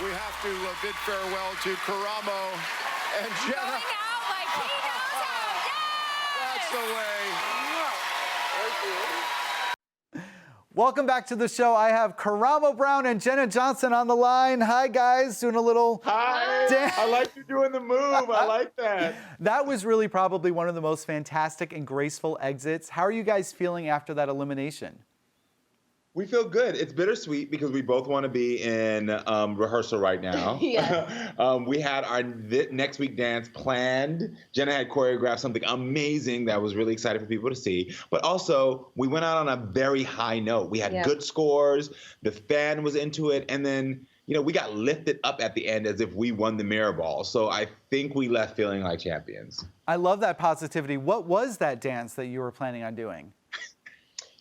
We have to bid farewell to Karamo and Jenna. Going out like he knows how. Yes! That's the way. Welcome back to the show. I have Karamo Brown and Jenna Johnson on the line. Hi, guys. Doing a little Hi. dance. I like you doing the move. I like that. That was really probably one of the most fantastic and graceful exits. How are you guys feeling after that elimination? We feel good. It's bittersweet because we both want to be in rehearsal right now. Yeah. We had our next week dance planned. Jenna had choreographed something amazing that was really exciting for people to see. But also, we went out on a very high note. We had good scores. The fan was into it. And then, you know, we got lifted up at the end as if we won the mirror ball. So I think we left feeling like champions. I love that positivity. What was that dance that you were planning on doing?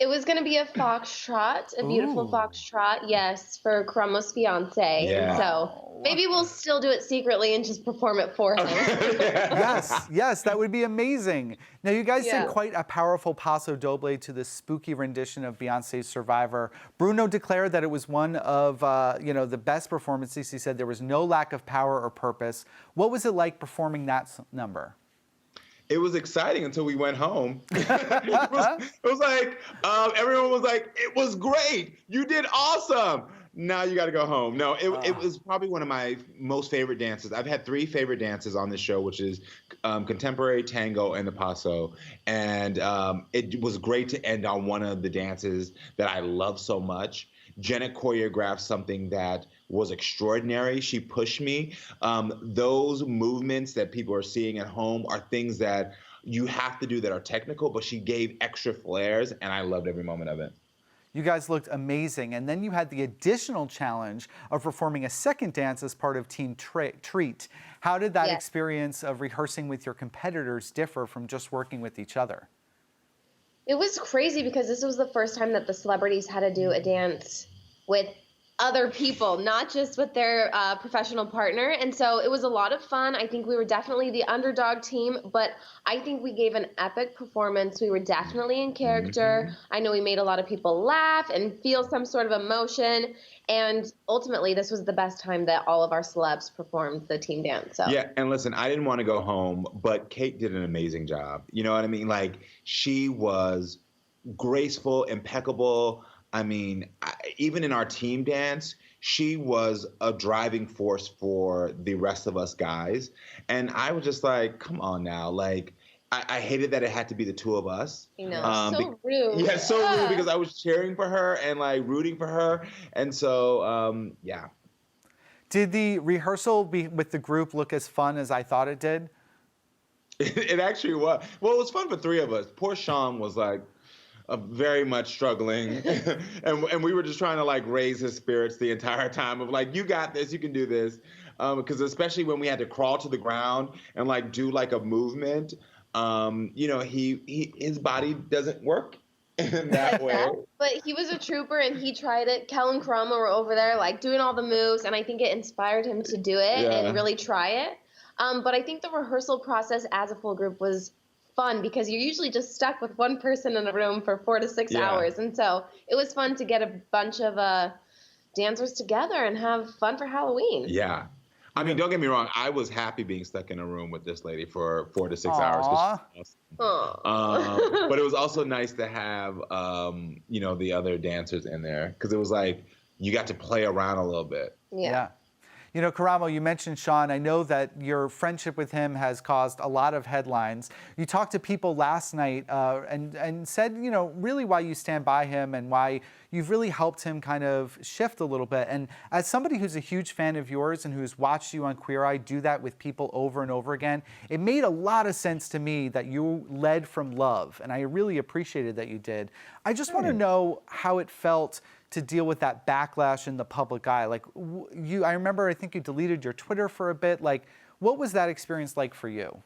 It was going to be a foxtrot, a beautiful foxtrot, yes, for Karamo's fiance. Yeah. And so maybe we'll still do it secretly and just perform it for him. Yes, that would be amazing. Now, you guys did quite a powerful paso doble to this spooky rendition of Beyonce's Survivor. Bruno declared that it was one of, the best performances. He said there was no lack of power or purpose. What was it like performing that number? It was exciting until we went home. it was like, everyone was like, it was great. You did awesome. Now you got to go home. No, it was probably one of my most favorite dances. I've had 3 favorite dances on this show, which is contemporary, tango, and the paso. And it was great to end on one of the dances that I love so much. Jenna choreographed something that was extraordinary. She pushed me. Those movements that people are seeing at home are things that you have to do that are technical, but she gave extra flares, and I loved every moment of it. You guys looked amazing. And then you had the additional challenge of performing a second dance as part of Team Treat. How did that experience of rehearsing with your competitors differ from just working with each other? It was crazy because this was the first time that the celebrities had to do a dance with other people, not just with their professional partner. And so it was a lot of fun. I think we were definitely the underdog team, but I think we gave an epic performance. We were definitely in character. I know we made a lot of people laugh and feel some sort of emotion. And ultimately, this was the best time that all of our celebs performed the team dance. So. Yeah, and listen, I didn't want to go home, but Kate did an amazing job. You know what I mean? Like, she was graceful, impeccable. I mean, even in our team dance, she was a driving force for the rest of us guys. And I was just like, come on now. Like, I hated that it had to be the 2 of us. You know, so rude. Yeah, so rude because I was cheering for her and like rooting for her. And so, yeah. Did the rehearsal with the group look as fun as I thought it did? It actually was. Well, it was fun for 3 of us. Poor Sean was like, very much struggling. and we were just trying to like raise his spirits the entire time of like, you got this, you can do this. Because especially when we had to crawl to the ground and like do like a movement, his body doesn't work in that way. But he was a trooper and he tried it. Kel and Karamo were over there like doing all the moves, and I think it inspired him to do it and really try it. But I think the rehearsal process as a full group was fun because you're usually just stuck with one person in a room for 4 to 6 hours. And so it was fun to get a bunch of dancers together and have fun for Halloween. Yeah. I mean, don't get me wrong. I was happy being stuck in a room with this lady for 4 to 6 hours. But it was also nice to have, the other dancers in there because it was like you got to play around a little bit. Yeah. You know, Karamo, you mentioned Sean. I know that your friendship with him has caused a lot of headlines. You talked to people last night and said, really why you stand by him and why you've really helped him kind of shift a little bit. And as somebody who's a huge fan of yours and who's watched you on Queer Eye do that with people over and over again, it made a lot of sense to me that you led from love. And I really appreciated that you did. I just want to know how it felt to deal with that backlash in the public eye. Like I remember, I think you deleted your Twitter for a bit. Like, what was that experience like for you?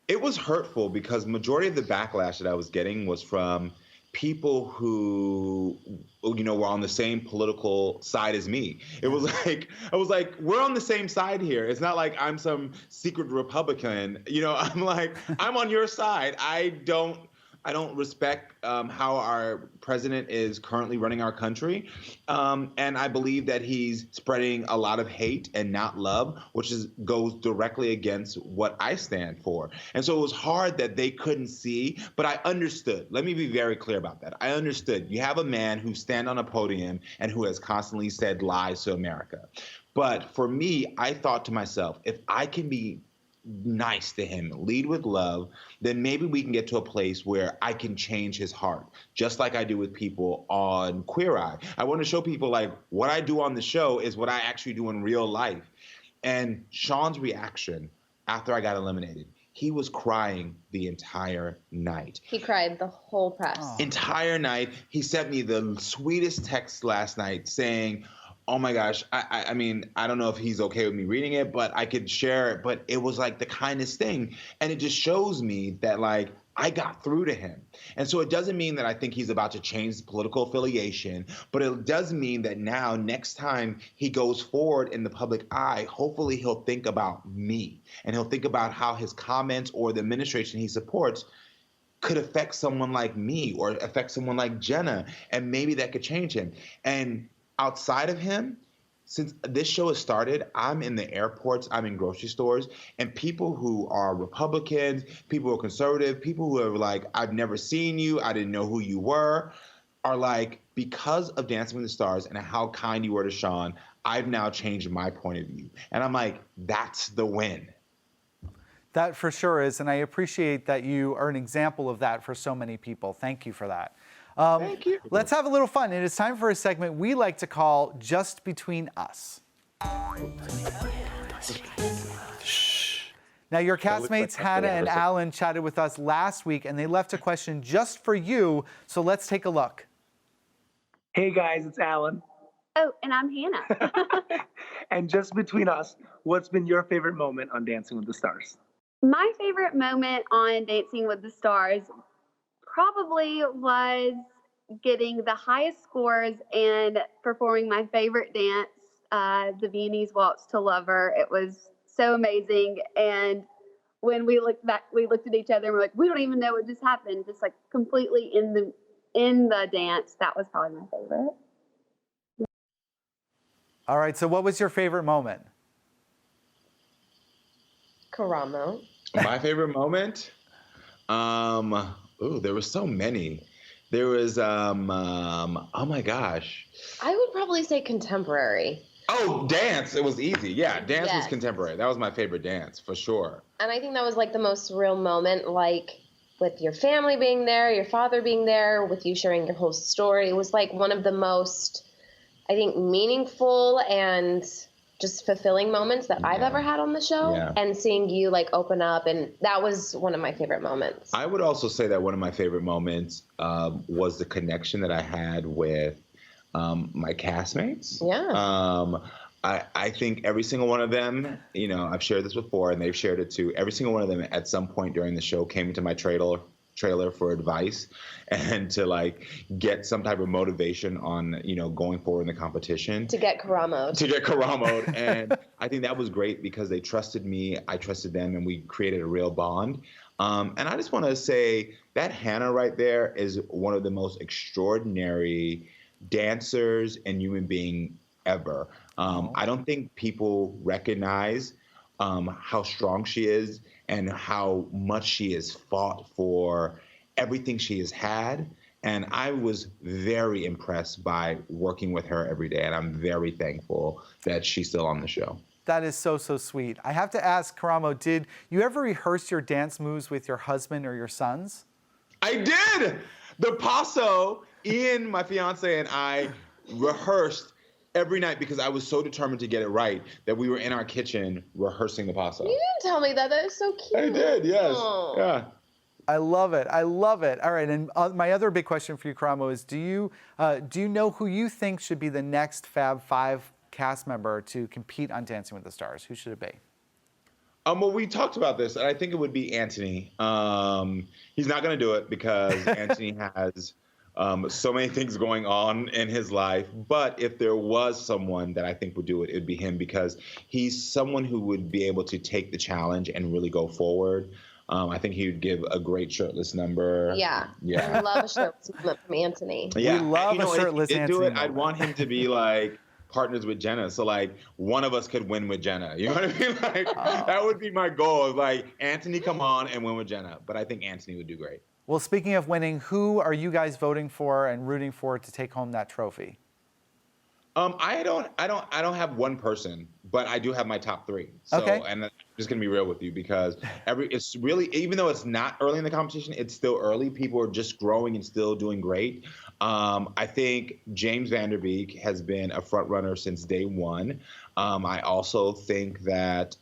It was hurtful because majority of the backlash that I was getting was from people who, were on the same political side as me. It was like, I was like, we're on the same side here. It's not like I'm some secret Republican. I'm like, I'm on your side. I don't I don't respect how our president is currently running our country. And I believe that he's spreading a lot of hate and not love, which goes directly against what I stand for. And so it was hard that they couldn't see, but I understood. Let me be very clear about that. I understood. You have a man who stands on a podium and who has constantly said lies to America. But for me, I thought to myself, if I can be nice to him, lead with love, then maybe we can get to a place where I can change his heart, just like I do with people on Queer Eye. I want to show people like what I do on the show is what I actually do in real life. And Sean's reaction after I got eliminated, he was crying the entire night. He cried the whole press. Entire night. He sent me the sweetest text last night saying, oh my gosh, I mean, I don't know if he's okay with me reading it, but I could share it. But it was like the kindest thing. And it just shows me that like I got through to him. And so it doesn't mean that I think he's about to change his political affiliation, but it does mean that now next time he goes forward in the public eye, hopefully he'll think about me and he'll think about how his comments or the administration he supports could affect someone like me or affect someone like Jenna. And maybe that could change him. And outside of him, since this show has started, I'm in the airports, I'm in grocery stores, and people who are Republicans, people who are conservative, people who are like, I've never seen you, I didn't know who you were, are like, because of Dancing with the Stars and how kind you were to Sean, I've now changed my point of view. And I'm like, that's the win. That for sure is, and I appreciate that you are an example of that for so many people. Thank you for that. Thank you. Let's have a little fun. It is time for a segment we like to call Just Between Us. Now, your castmates Hannah and Alan chatted with us last week, and they left a question just for you, so let's take a look. Hey guys, it's Alan. Oh, and I'm Hannah. And just between us, what's been your favorite moment on Dancing with the Stars? My favorite moment on Dancing with the Stars probably was getting the highest scores and performing my favorite dance, the Viennese Waltz to Lover. It was so amazing. And when we looked back, we looked at each other and we're like, we don't even know what just happened. Just like completely in the dance. That was probably my favorite. All right, so what was your favorite moment? Karamo. My favorite moment? There were so many. There was, oh my gosh. I would probably say contemporary. Oh, dance. It was easy. Yeah, dance was Yes. contemporary. That was my favorite dance, for sure. And I think that was like the most surreal moment, like with your family being there, your father being there, with you sharing your whole story. It was like one of the most, I think, meaningful and just fulfilling moments that I've ever had on the show. Yeah. And seeing you like open up, and that was one of my favorite moments. I would also say that one of my favorite moments was the connection that I had with my castmates. Yeah. I think every single one of them, you know, I've shared this before and they've shared it too. Every single one of them at some point during the show came into my trailer for advice and to like get some type of motivation on, you know, going forward in the competition. To get Karamo'd. And I think that was great because they trusted me, I trusted them, and we created a real bond. And I just want to say that Hannah right there is one of the most extraordinary dancers and human being ever. I don't think people recognize how strong she is and how much she has fought for everything she has had. And I was very impressed by working with her every day. And I'm very thankful that she's still on the show. That is so, so sweet. I have to ask, Karamo, did you ever rehearse your dance moves with your husband or your sons? I did! The paso, Ian, my fiance, and I rehearsed every night because I was so determined to get it right that we were in our kitchen rehearsing the paso. You didn't tell me that. That is so cute. I did, yes. Aw. Yeah. I love it. I love it. All right, and my other big question for you, Karamo, is do you know who you think should be the next Fab Five cast member to compete on Dancing with the Stars? Who should it be? Well, we talked about this, and I think it would be Anthony. He's not going to do it because Anthony has so many things going on in his life. But if there was someone that I think would do it, it would be him because he's someone who would be able to take the challenge and really go forward. I think he would give a great shirtless number. Yeah. Yeah. I love a shirtless moment from Anthony. Yeah. We love you know, a shirtless if he did do Anthony it, I'd moment. want him to be like partners with Jenna. So like one of us could win with Jenna. You know what I mean? Like that would be my goal. Like Anthony come on and win with Jenna. But I think Anthony would do great. Well, speaking of winning, who are you guys voting for and rooting for to take home that trophy? I don't have one person, but I do have my top three. So, Okay. and I'm just gonna be real with you because it's really, even though it's not early in the competition, it's still early. People are just growing and still doing great. I think James Van Der Beek has been a front runner since day one. I also think that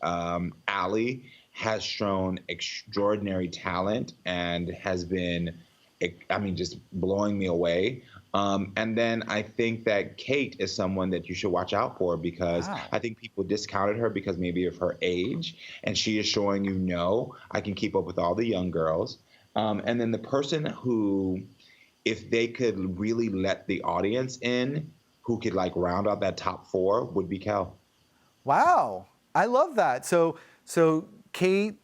Allie has shown extraordinary talent and has been, I mean, just blowing me away. And then I think that Kate is someone that you should watch out for because I think people discounted her because maybe of her age. And she is showing you, no, I can keep up with all the young girls. And then the person who, if they could really let the audience in, who could like round out that top four would be Kel. Wow, I love that. So Kate,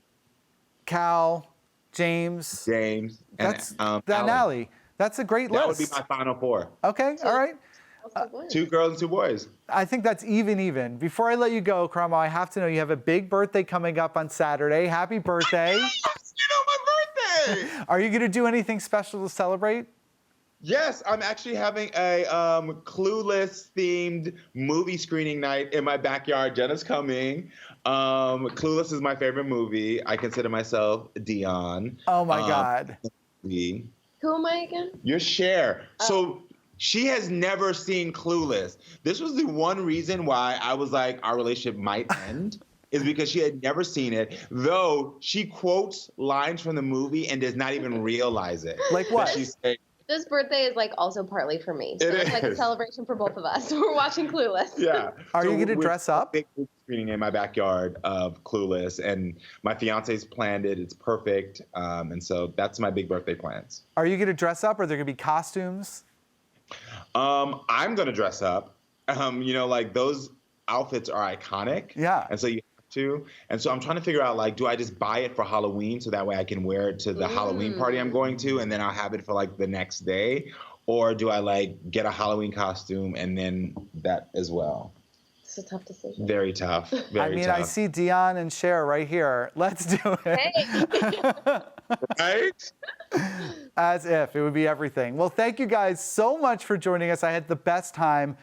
Cal, James, and Allie. That's a great That list. would be my final four. Okay, all right. 2 girls and 2 boys. I think that's even. Before I let you go, Karamo, I have to know you have a big birthday coming up on Saturday. Happy birthday. Yes, you know my birthday. Are you going to do anything special to celebrate? Yes, I'm actually having a Clueless themed movie screening night in my backyard. Jenna's coming. Clueless is my favorite movie. I consider myself Dion. Oh my God. Who am I again? Your Cher. So she has never seen Clueless. This was the one reason why I was like, our relationship might end, is because she had never seen it, though she quotes lines from the movie and does not even realize it. Like what? She's saying, This birthday is like also partly for me. So it's like a celebration for both of us. We're watching Clueless. yeah. Are you going to dress up? Big screening in my backyard of Clueless, and my fiance's planned it. It's perfect, and so that's my big birthday plans. Are you going to dress up? Are there going to be costumes? I'm going to dress up. You know, like those outfits are iconic. Yeah. And so you have to. And so I'm trying to figure out, like, do I just buy it for Halloween so that way I can wear it to the Halloween party I'm going to, and then I'll have it for like the next day? Or do I like get a Halloween costume and then that as well? It's a tough decision. Very tough. Very I tough. I see Dion and Cher right here. Let's do it. Hey. Right? As if it would be everything. Well, thank you guys so much for joining us. I had the best time.